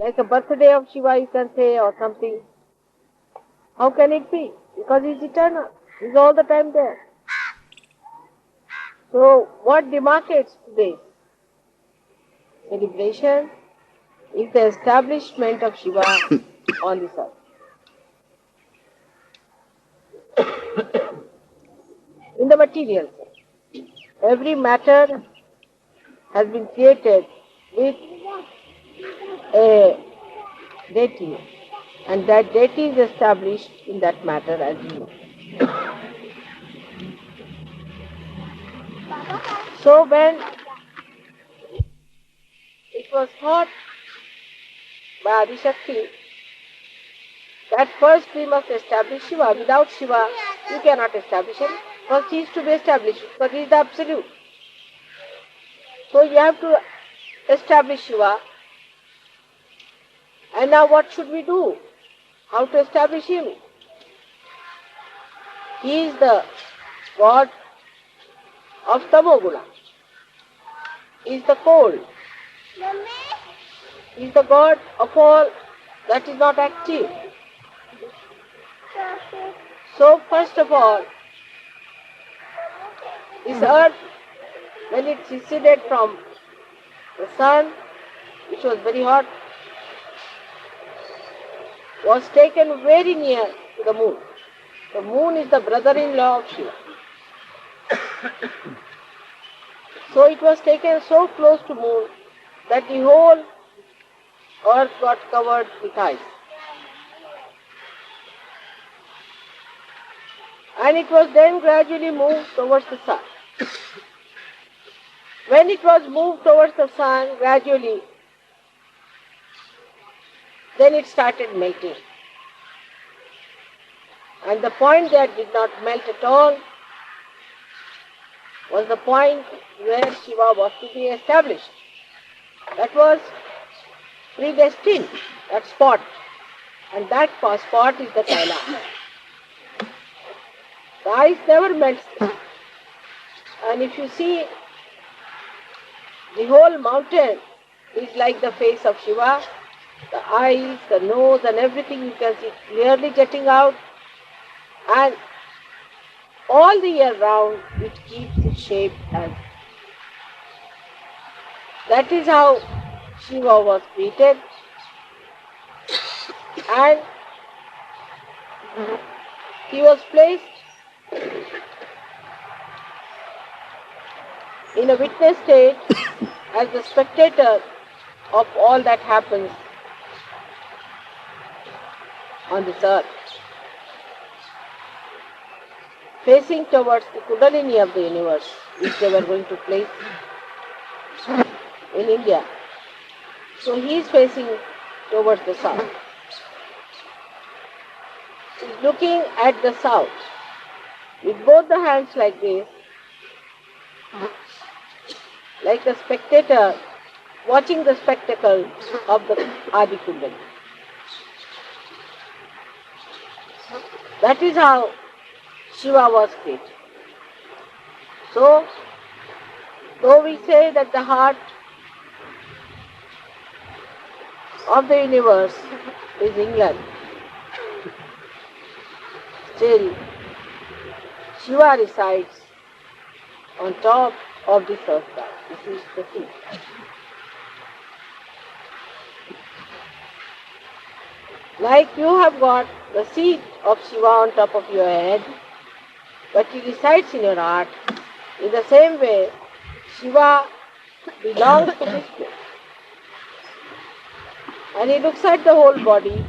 Like a birthday of Shiva, you can say, or something. How can it be? Because he's eternal. He's all the time there. So, what demarcates today's celebration is the establishment of Shiva on this earth. In the material sense, every matter has been created with a deity, and that deity is established in that matter as you know. So when it was thought by Adishakti that first we must establish Shiva. Without Shiva, you cannot establish him. First he is to be established, because he is the absolute. So you have to establish Shiva. And now what should we do? How to establish him? He is the God of Tamoguna. He is the cold. He is the God of all that is not active. So first of all, this earth, when it receded from the sun, which was very hot, was taken very near to the moon. The moon is the brother-in-law of Shiva. So it was taken so close to moon that the whole earth got covered with ice. And it was then gradually moved towards the sun. When it was moved towards the sun gradually, then it started melting. And the point that did not melt at all was the point where Shiva was to be established. That was predestined, that spot. And that spot is the Kailash. The ice never melts. And if you see, the whole mountain is like the face of Shiva. The eyes, the nose and everything you can see clearly jetting out. And all the year round it keeps its shape as. That is how Shiva was created. And he was placed in a witness state as the spectator of all that happens on this earth, facing towards the Kundalini of the universe, which they were going to place in India. So he is facing towards the south. He is looking at the south with both the hands like this, like a spectator watching the spectacle of the Adi Kundalini. That is how Shiva was created. So, though we say that the heart of the universe is England, still Shiva resides on top of this earth. This is the thing. Like you have got the seat of Shiva on top of your head, but he resides in your heart. In the same way, Shiva belongs to this place. And he looks at the whole body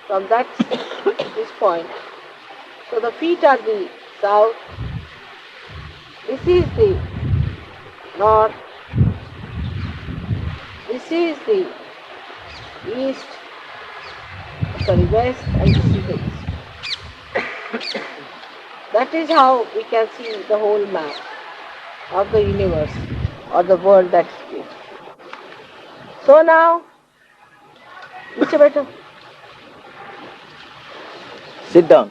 from this point. So the feet are the south, this is the north, this is the east, west, and this is the east. That is how we can see the whole map of the universe or the world that is created. So now, Mr. Better, sit down.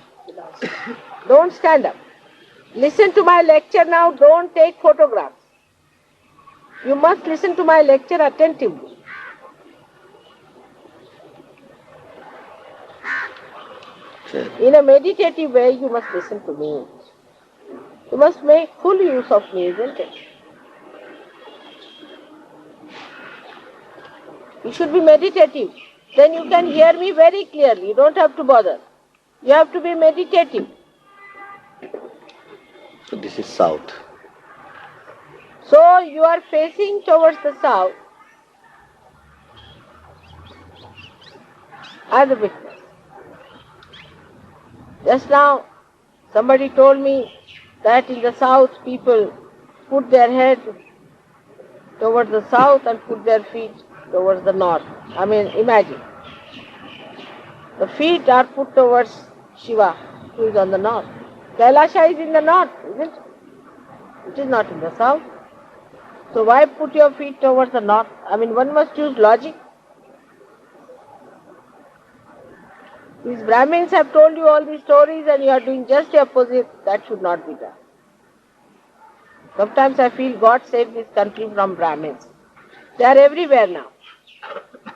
Don't stand up. Listen to my lecture now, don't take photographs. You must listen to my lecture attentively. Sure. In a meditative way, you must listen to me. You must make full use of me, isn't it? You should be meditative. Then you can hear me very clearly. You don't have to bother. You have to be meditative. So this is south. So you are facing towards the south as a witness. Just now, somebody told me that in the south people put their head towards the south and put their feet towards the north. I mean, imagine. The feet are put towards Shiva, who is on the north. Kailasha is in the north, isn't it? It is not in the south. So why put your feet towards the north? I mean, one must use logic. These Brahmins have told you all these stories and you are doing just the opposite. That should not be done. Sometimes I feel God saved this country from Brahmins. They are everywhere now.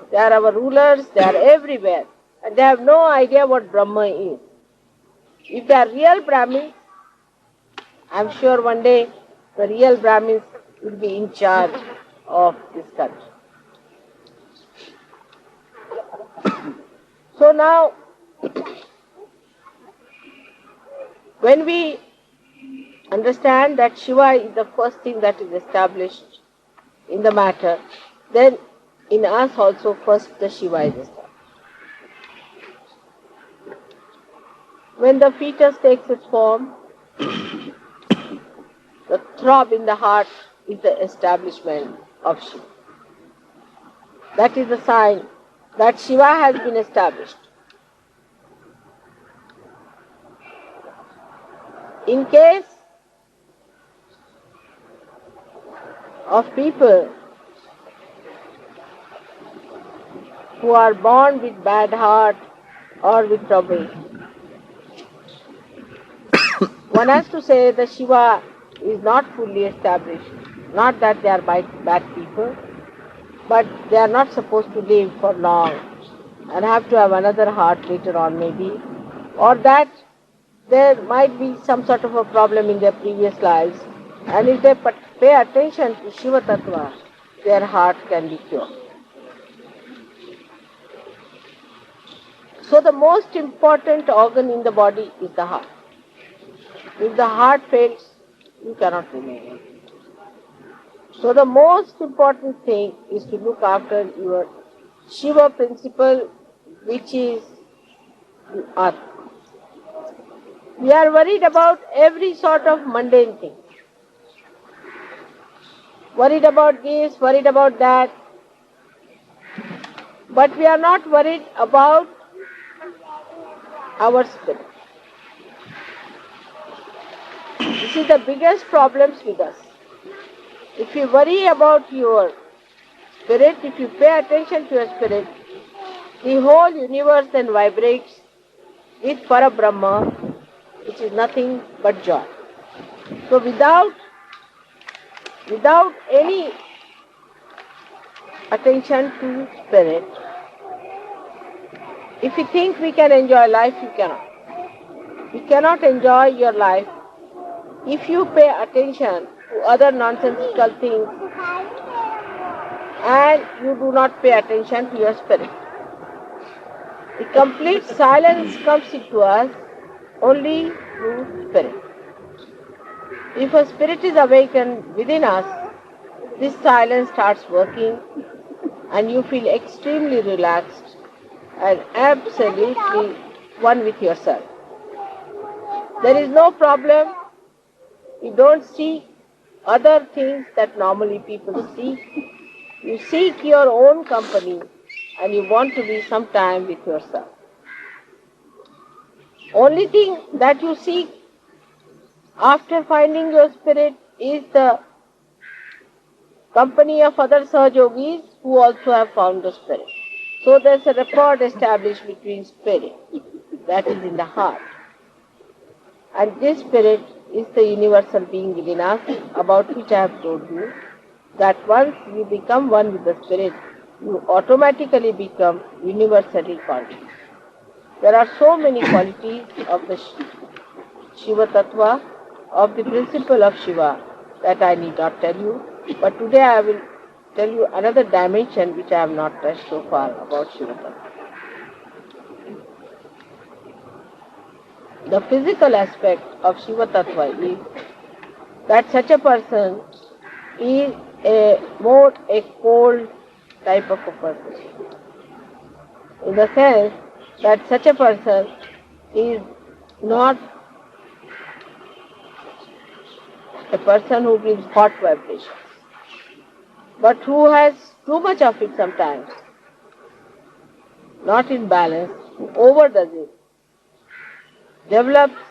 They are our rulers, they are everywhere. And they have no idea what Brahma is. If they are real Brahmins, I am sure one day the real Brahmins will be in charge of this country. So now, when we understand that Shiva is the first thing that is established in the matter, then in us also first the Shiva is established. When the fetus takes its form, the throb in the heart is the establishment of Shiva. That is the sign that Shiva has been established. In case of people who are born with bad heart or with trouble, one has to say that Shiva is not fully established. Not that they are bad people, but they are not supposed to live for long and have to have another heart later on maybe, or that there might be some sort of a problem in their previous lives, and if they pay attention to Shiva Tattva, their heart can be cured. So the most important organ in the body is the heart. If the heart fails, you cannot remain. So the most important thing is to look after your Shiva principle, which is the earth. We are worried about every sort of mundane thing. Worried about this, worried about that. But we are not worried about our spirit. This is the biggest problems with us. If you worry about your spirit, if you pay attention to your spirit, the whole universe then vibrates with Parabrahma, which is nothing but joy. So without any attention to spirit, if you think we can enjoy life, you cannot. You cannot enjoy your life if you pay attention to other nonsensical things and you do not pay attention to your spirit. The complete silence comes into us only through spirit. If a spirit is awakened within us, this silence starts working and you feel extremely relaxed and absolutely one with yourself. There is no problem. You don't seek other things that normally people seek. You seek your own company and you want to be sometime with yourself. Only thing that you seek after finding your spirit is the company of other Sahajogis who also have found the spirit. So there's a rapport established between spirit, that is in the heart. And this spirit is the universal being within us, about which I have told you, that once you become one with the spirit, you automatically become universally conscious. There are so many qualities of the Shiva Tattva, of the principle of Shiva, that I need not tell you. But today I will tell you another dimension which I have not touched so far about Shiva Tattva. The physical aspect of Shiva Tattva is that such a person is more a cold type of a person. In the sense that such a person is not a person who brings hot vibrations, but who has too much of it sometimes, not in balance, who overdoes it, develops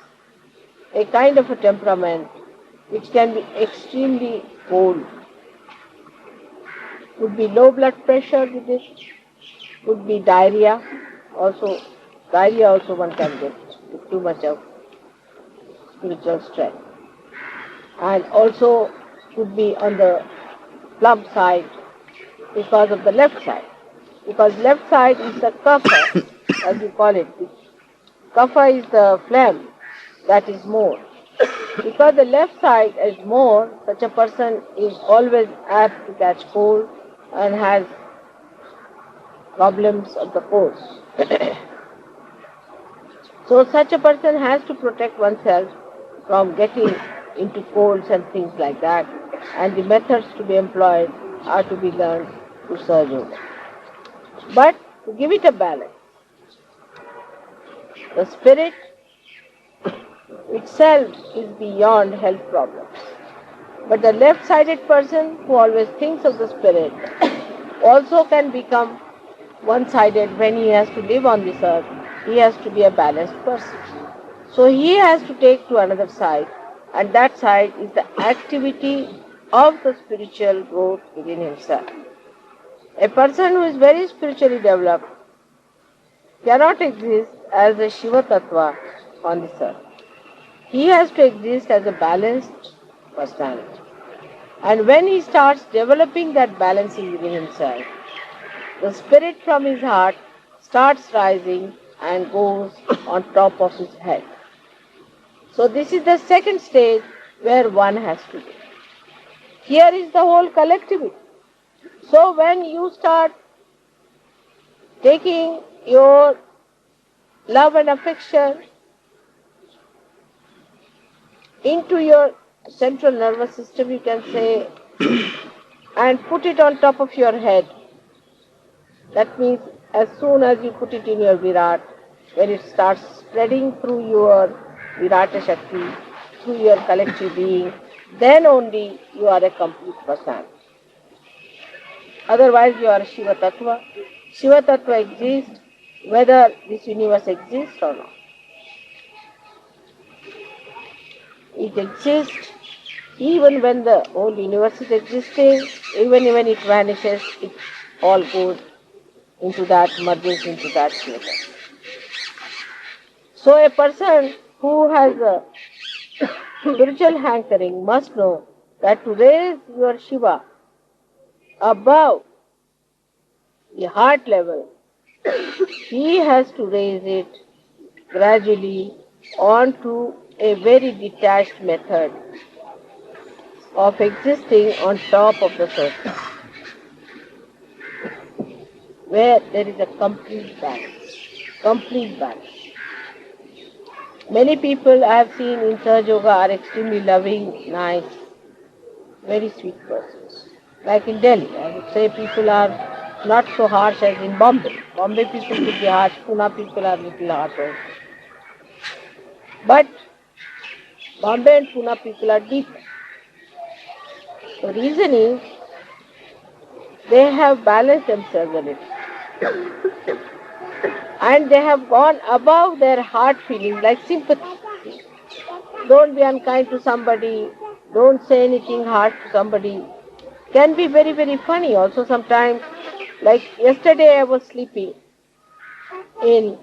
a kind of a temperament which can be extremely cold. Could be low blood pressure with it, could be diarrhea also one can get with too much of spiritual strength. And also could be on the plump side because of the left side. Because left side is the kapha, as we call it. Kapha is the phlegm that is more. Because the left side is more, such a person is always apt to catch cold and has problems of the cold. So such a person has to protect oneself from getting into colds and things like that, and the methods to be employed are to be learned through Sahaja Yoga. But to give it a balance, the spirit itself is beyond health problems. But the left-sided person who always thinks of the spirit also can become one-sided when he has to live on this earth. He has to be a balanced person. So he has to take to another side, and that side is the activity of the spiritual growth within himself. A person who is very spiritually developed cannot exist as a Shiva Tattva on this earth. He has to exist as a balanced personality. And when he starts developing that balancing within himself, the spirit from his heart starts rising and goes on top of his head. So this is the second stage where one has to be. Here is the whole collectivity. So when you start taking your love and affection into your central nervous system, you can say, and put it on top of your head. That means as soon as you put it in your Virat, when it starts spreading through your Virata Shakti, through your collective being, then only you are a complete person. Otherwise you are Shiva Tattva. Shiva Tattva exists whether this universe exists or not. It exists even when the whole universe is existing, even when it vanishes, it all goes into that, merges into that Shiva. So a person who has a spiritual hankering must know that to raise your Shiva above the heart level, he has to raise it gradually onto a very detached method of existing on top of the surface, where there is a complete balance. Complete balance. Many people I have seen in Sahaja Yoga are extremely loving, nice, very sweet persons. Like in Delhi, I would say people are not so harsh as in Bombay. Bombay people could be harsh, Pune people are little harsh also. But Bombay and Pune people are deep. The reason is they have balanced themselves a little. And they have gone above their heart feeling, like sympathy. Don't be unkind to somebody, don't say anything harsh to somebody. Can be very, very funny also sometimes. Like yesterday I was sleeping in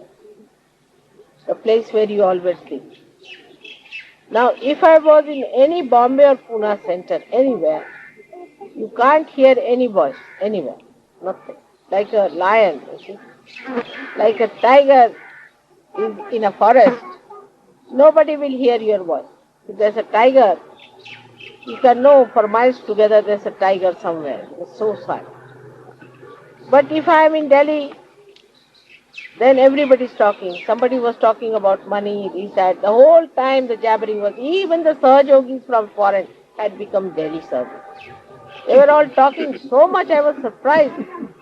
the place where you always sleep. Now if I was in any Bombay or Pune center, anywhere, you can't hear any voice, anywhere, nothing. Like a lion, you see. Like a tiger is in a forest, nobody will hear your voice. If there's a tiger, you can know for miles together there's a tiger somewhere. It's so sad. But if I am in Delhi, then everybody's talking. Somebody was talking about money, this, that. The whole time the jabbering was, even the Sahajogis from foreign had become Delhi Sahajogis. They were all talking so much, I was surprised.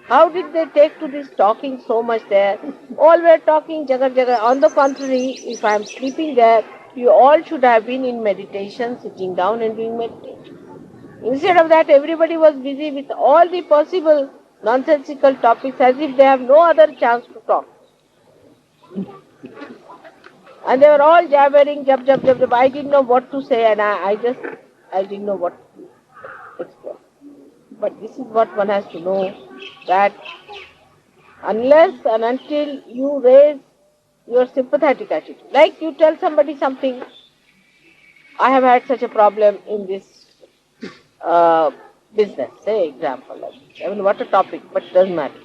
How did they take to this talking so much there? All were talking jagar jagar. On the contrary, if I am sleeping there, you all should have been in meditation, sitting down and doing meditation. Instead of that, everybody was busy with all the possible nonsensical topics as if they have no other chance to talk. And they were all jabbering, jab, jab, jab, jab. I didn't know what to say and I didn't know what to explain. But this is what one has to know, that unless and until you raise your sympathetic attitude, like you tell somebody something, I have had such a problem in this uh, business, say example, like, I mean what a topic, but it doesn't matter.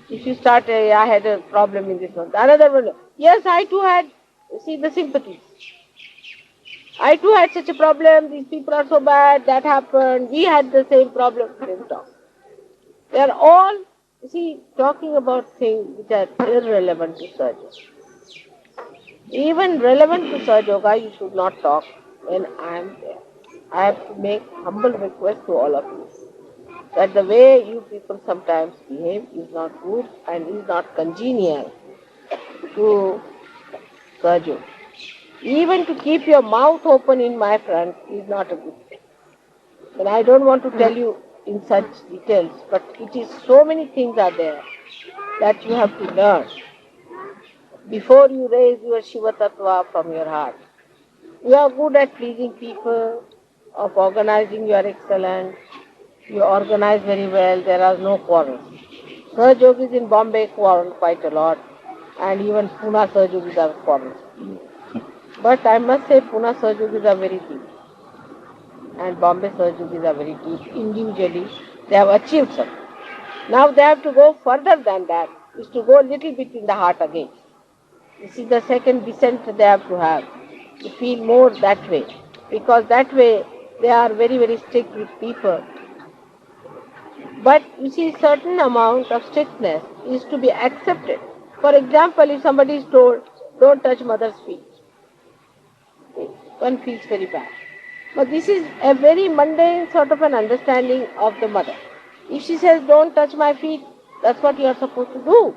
If you start, I had a problem in this one, another one, yes, I too had, see the sympathy. I too had such a problem, these people are so bad, that happened, we had the same problem, same talk. They are all, you see, talking about things which are irrelevant to Sahaja. Even relevant to Sahaja Yoga, you should not talk when I am there. I have to make humble request to all of you that the way you people sometimes behave is not good and is not congenial to Sahaja. Even to keep your mouth open in my front is not a good thing. And I don't want to tell you in such details, but it is so many things are there that you have to learn before you raise your Shiva Tattva from your heart. You are good at pleasing people, of organizing, you are excellent, you organize very well, there are no quarrels. Sahajogis in Bombay quarrel quite a lot, and even Pune Sahajogis are quarrels. But I must say Pune Sahajogis are very deep, and Bombay Sahajogis are very deep. Individually, they have achieved something. Now they have to go further than that, is to go a little bit in the heart again. This is the second descent they have to have, to feel more that way. Because that way they are very, very strict with people. But you see, certain amount of strictness is to be accepted. For example, if somebody is told, don't touch mother's feet, one feels very bad. But this is a very mundane sort of an understanding of the mother. If she says, don't touch my feet, that's what you are supposed to do.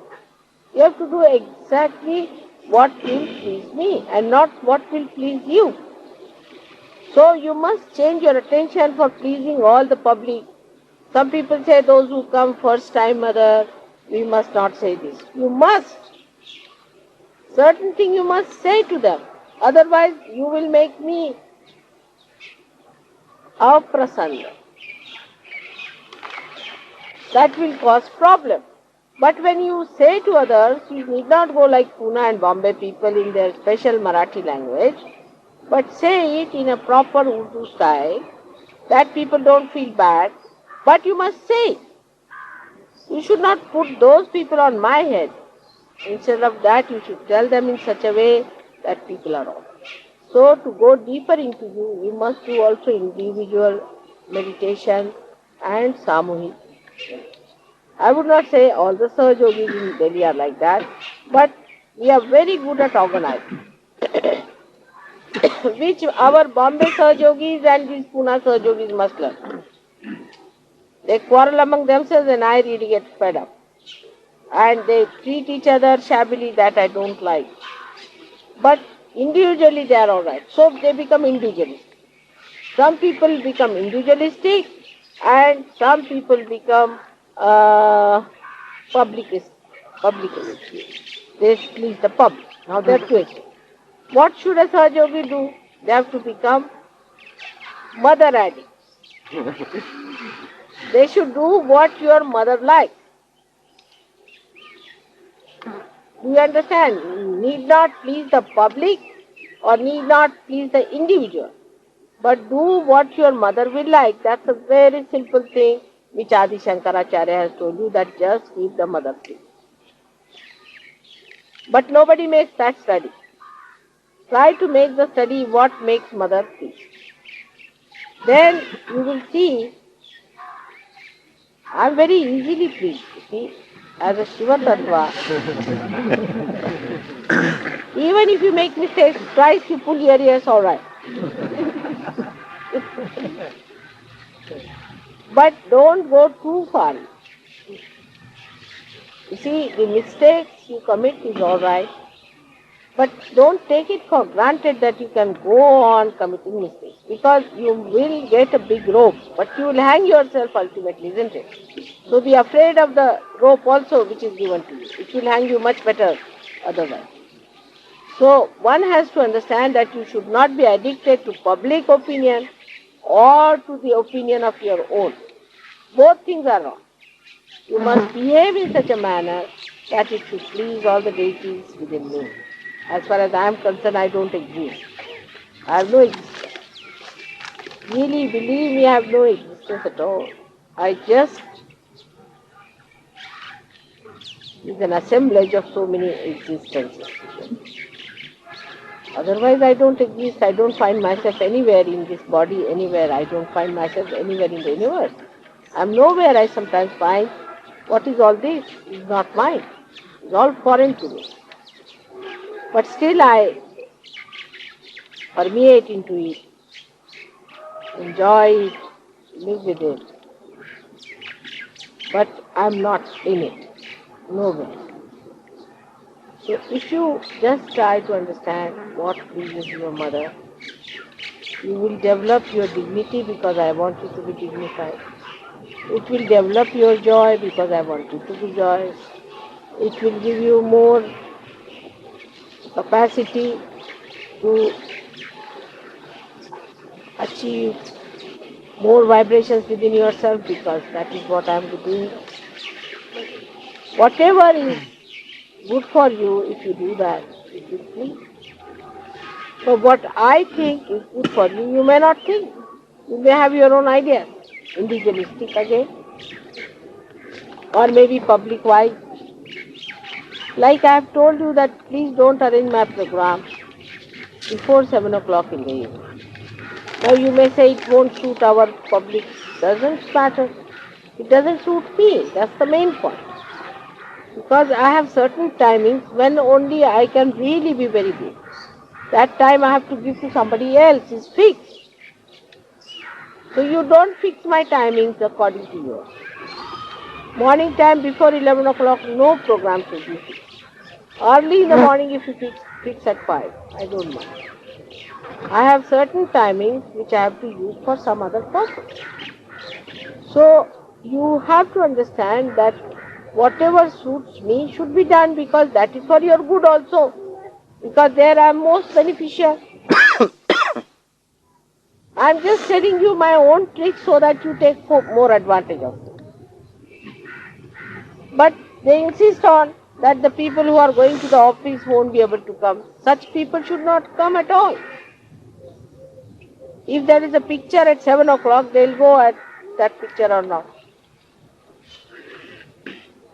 You have to do exactly what will please me and not what will please you. So you must change your attention for pleasing all the public. Some people say those who come first time, mother, we must not say this. You must. Certain thing you must say to them. Otherwise you will make me aprasanna. That will cause problem. But when you say to others, you need not go like Pune and Bombay people in their special Marathi language, but say it in a proper Urdu style, that people don't feel bad, but you must say it. You should not put those people on my head. Instead of that, you should tell them in such a way that people are all. So to go deeper into you, we must do also individual meditation and samuhik. I would not say all the Sahajogis in Delhi are like that, but we are very good at organizing. Which our Bombay Sahajogis and these Pune Sahajogis must learn. They quarrel among themselves and I really get fed up. And they treat each other shabbily, that I don't like. But individually they are alright. So they become individualistic. Some people become individualistic and some people become publicist. They please the public. Now they are two extremes. What should a Sahajogi do? They have to become mother addicts. They should do what your mother likes. Do you understand? Need not please the public or need not please the individual. But do what your mother will like. That's a very simple thing which Adi Shankaracharya has told you, that just keep the mother pleased. But nobody makes that study. Try to make the study what makes mother peace. Then you will see I am very easily pleased. You see, as a Shiva Tattva, even if you make mistakes, twice you pull your ears, all right. But don't go too far. You see, the mistakes you commit is all right, but don't take it for granted that you can go on committing mistakes, because you will get a big rope, but you will hang yourself ultimately, isn't it? So be afraid of the rope also which is given to you. It will hang you much better otherwise. So one has to understand that you should not be addicted to public opinion or to the opinion of your own. Both things are wrong. You must behave in such a manner that it should please all the deities within me. As far as I am concerned, I don't exist. I have no existence. Really, believe me, I have no existence at all. I just is an assemblage of so many existences. Otherwise, I don't exist. I don't find myself anywhere in this body, anywhere. I don't find myself anywhere in the universe. I am nowhere. I sometimes find, what is all this? It's not mine. It's all foreign to me. But still I permeate into it, enjoy it, live with it. But I am not in it. Nowhere. So if you just try to understand what pleases your mother, you will develop your dignity because I want you to be dignified. It will develop your joy because I want you to be joyous. It will give you more capacity to achieve more vibrations within yourself because that is what I am doing. Whatever is good for you, if you do that, it will please. So what I think is good for you, you may not think. You may have your own ideas, individualistic again, or maybe public-wise. Like I have told you that please don't arrange my program before 7 o'clock in the evening. Now you may say it won't suit our public. Doesn't matter. It doesn't suit me. That's the main point. Because I have certain timings when only I can really be very big. That time I have to give to somebody else. It's fixed. So you don't fix my timings according to yours. Morning time before 11 o'clock, no program should be fixed. Early in the morning if you fix at 5, I don't mind. I have certain timings which I have to use for some other purpose. So you have to understand that whatever suits me should be done because that is for your good also. Because there I am most beneficial. I am just telling you my own tricks so that you take more advantage of it. But they insist on that the people who are going to the office won't be able to come. Such people should not come at all. If there is a picture at 7 o'clock, they will go at that picture or not.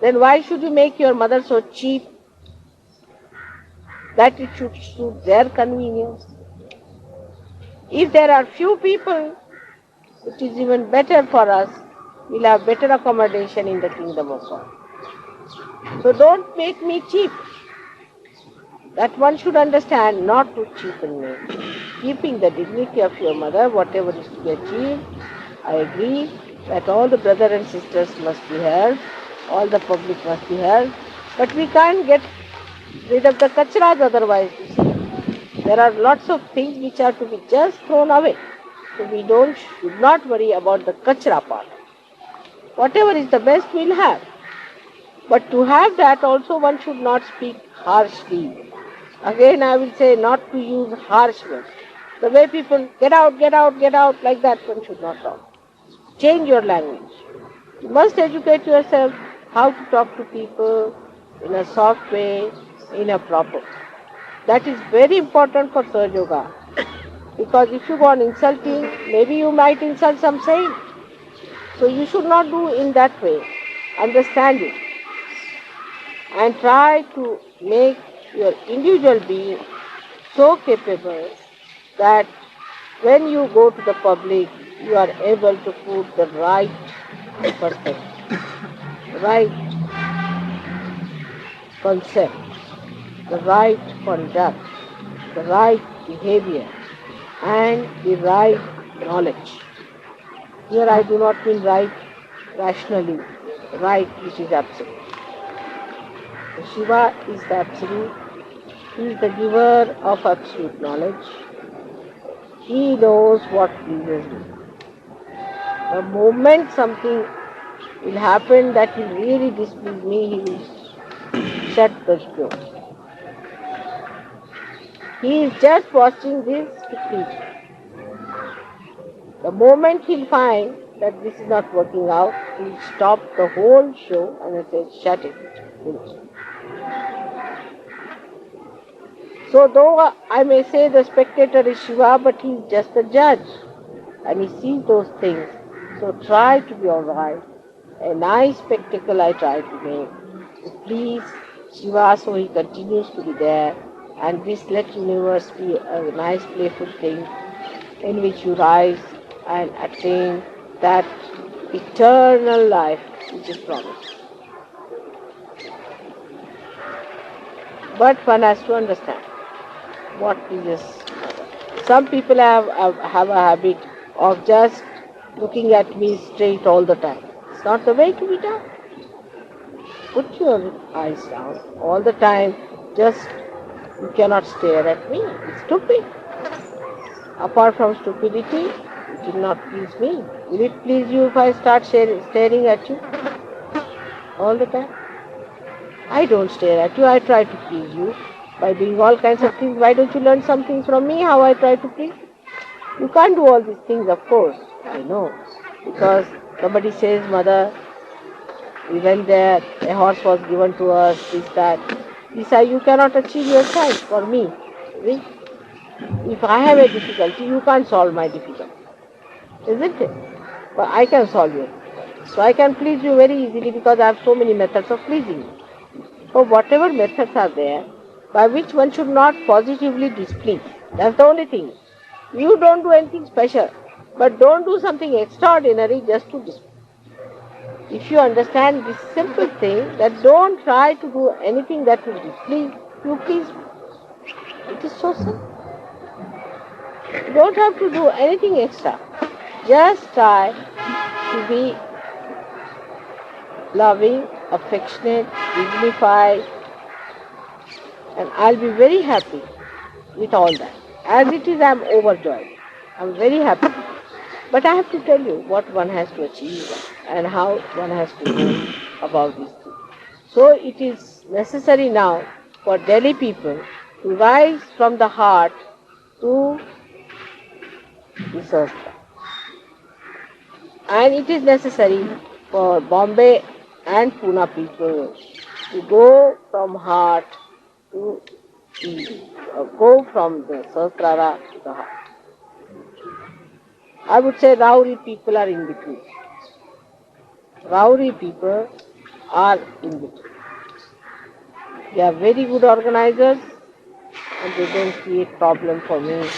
Then why should you make your mother so cheap that it should suit their convenience? If there are few people, it is even better for us. We'll have better accommodation in the kingdom of God. So don't make me cheap. That one should understand, not to cheapen me. Keeping the dignity of your mother, whatever is to be achieved, I agree that all the brothers and sisters must be heard, all the public must be heard, but we can't get rid of the kachras otherwise, you see. There are lots of things which are to be just thrown away. So we should not worry about the kachra part. Whatever is the best we'll have. But to have that also one should not speak harshly. Again I will say not to use harsh words. The way people get out, like that one should not talk. Change your language. You must educate yourself how to talk to people in a soft way, in a proper. That is very important for Sahaja Yoga. Because if you go on insulting, maybe you might insult some saint. So you should not do in that way. Understand it. And try to make your individual being so capable that when you go to the public, you are able to put the right perspective, right concept, the right conduct, the right behavior, and the right knowledge. Here I do not mean right rationally, right which is absolute. Shiva is the absolute. He is the giver of absolute knowledge. He knows what pleases me. The moment something will happen that will really displease me, he will shut the door. He is just watching this to please. The moment he'll find that this is not working out, he'll stop the whole show and he'll say, shut it. Finish. So though I may say the spectator is Shiva, but he is just a judge and he sees those things. So try to be alright. A nice spectacle I try to make to please Shiva so he continues to be there, and this let universe be a nice playful thing in which you rise and attain that eternal life which is promised. But one has to understand what is. Some people have a habit of just looking at me straight all the time. It's not the way to be done. Put your eyes down all the time. Just you cannot stare at me. It's stupid. Apart from stupidity, it will not please me. Will it please you if I start staring at you all the time? I don't stare at you. I try to please you by doing all kinds of things. Why don't you learn some things from me, how I try to please? You can't do all these things, of course. I know. Because somebody says, Mother, we went there, a horse was given to us, this, that. This you cannot achieve yourself for me. See? If I have a difficulty, you can't solve my difficulty. Isn't it? But I can solve your difficulty. So I can please you very easily because I have so many methods of pleasing you. So whatever methods are there, by which one should not positively displease. That's the only thing. You don't do anything special, but don't do something extraordinary just to displease. If you understand this simple thing, that don't try to do anything that will displease, you please me. It is so simple. You don't have to do anything extra. Just try to be loving, affectionate, dignified, and I'll be very happy with all that. As it is, I'm overjoyed. I'm very happy. But I have to tell you what one has to achieve and how one has to go about these things. So it is necessary now for Delhi people to rise from the heart to the Sastra. And it is necessary for Bombay and Pune people to go from heart to go from the Sahasrara to the heart. I would say Rauri people are in between. Rauri people are in between. They are very good organizers and they don't create problem for me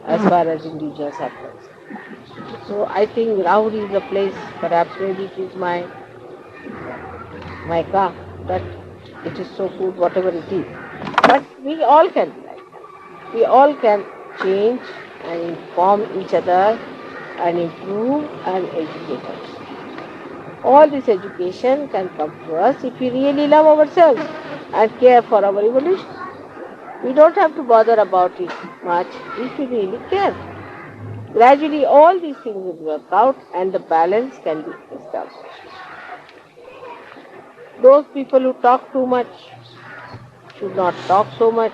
as far as individuals are concerned. So I think Rauri is a place, perhaps maybe it is my car, that it is so good whatever it is. But we all can be like that. We all can change and inform each other and improve and educate us. All this education can come to us if we really love ourselves and care for our evolution. We don't have to bother about it much if we really care. Gradually all these things will work out and the balance can be established. Those people who talk too much should not talk so much.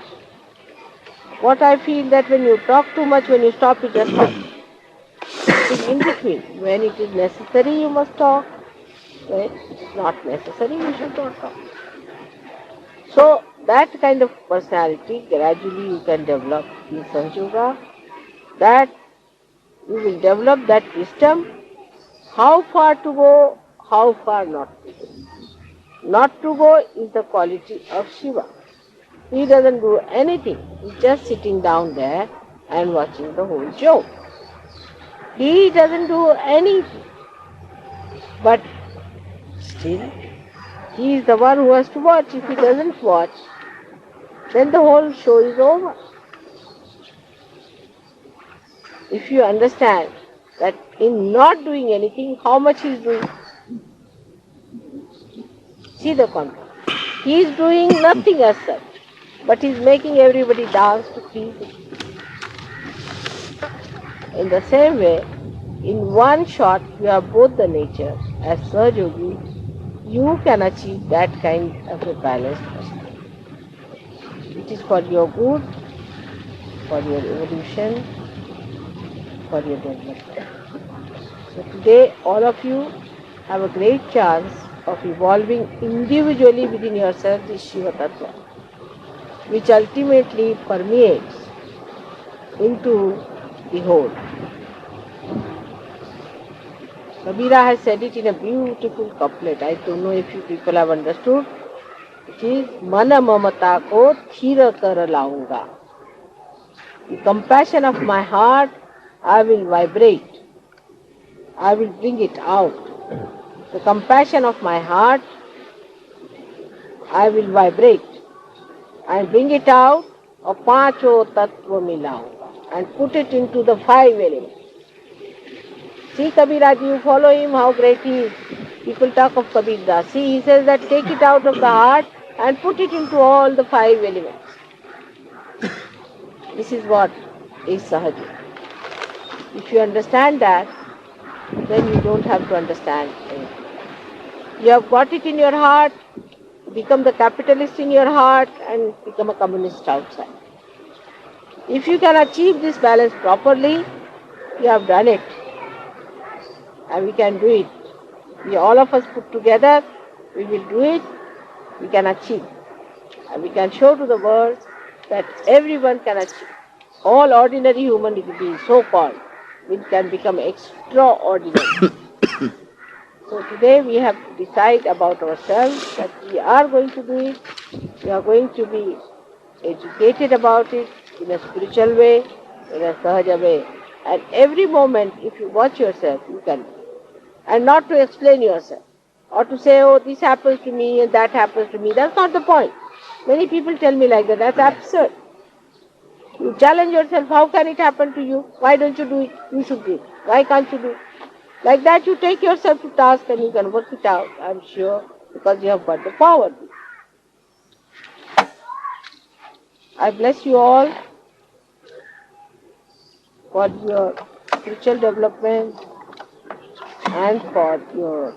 What I feel that when you talk too much, when you stop, you just stop. It is in between. When it is necessary, you must talk. When it is not necessary, you should not talk. So that kind of personality gradually you can develop in Sanjoga, that you will develop that wisdom, how far to go, how far not to go. Not to go is the quality of Shiva. He doesn't do anything. He's just sitting down there and watching the whole show. He doesn't do anything. But still, he is the one who has to watch. If he doesn't watch, then the whole show is over. If you understand that in not doing anything, how much he is doing, see the contrast. He is doing nothing as such, but he is making everybody dance to please him. In the same way, in one shot, you have both the nature. As Sahaja Yogi, you can achieve that kind of a balanced personality. It is for your good, for your evolution, for your development. So today, all of you have a great chance of evolving individually within yourself this Shiva Tattva, which ultimately permeates into the whole. Kabira has said it in a beautiful couplet. I don't know if you people have understood. It is Mana mamata ko thira kar launga. The compassion of my heart, I will vibrate. I will bring it out. The compassion of my heart, I will vibrate and bring it out of Pancho Tattva Milaunga and put it into the 5 elements. See Kabiraj, you follow him, how great he is. People talk of Kabir Das. See, he says that take it out of the heart and put it into all the 5 elements. This is what is Sahaja. If you understand that, then you don't have to understand anything. You have got it in your heart, become the capitalist in your heart and become a communist outside. If you can achieve this balance properly, you have done it. And we can do it. We all of us put together, we will do it, we can achieve. And we can show to the world that everyone can achieve. All ordinary human beings, so-called, we can become extraordinary. So today we have to decide about ourselves that we are going to do it, we are going to be educated about it in a spiritual way, in a sahaja way. And every moment, if you watch yourself, you can. And not to explain yourself. Or to say, oh, this happens to me and that happens to me. That's not the point. Many people tell me like that. That's absurd. You challenge yourself, how can it happen to you? Why don't you do it? You should do it. Why can't you do it? Like that you take yourself to task and you can work it out, I'm sure, because you have got the power. I bless you all for your spiritual development and for your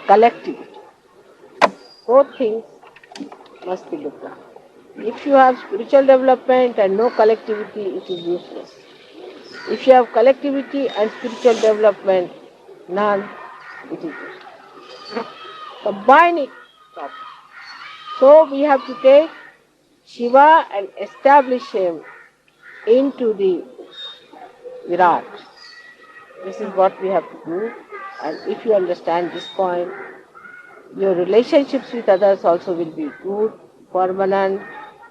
collectivity. Both things must be looked at. If you have spiritual development and no collectivity, it is useless. If you have collectivity and spiritual development, none, it is useless. Combine it properly. So we have to take Shiva and establish him into the Virat. This is what we have to do. And if you understand this point, your relationships with others also will be good, permanent,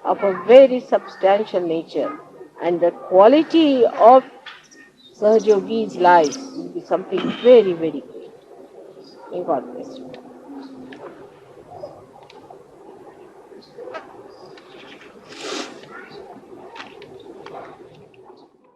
of a very substantial nature. And the quality of Sahaja Yogi's life will be something very, very great. May God bless you.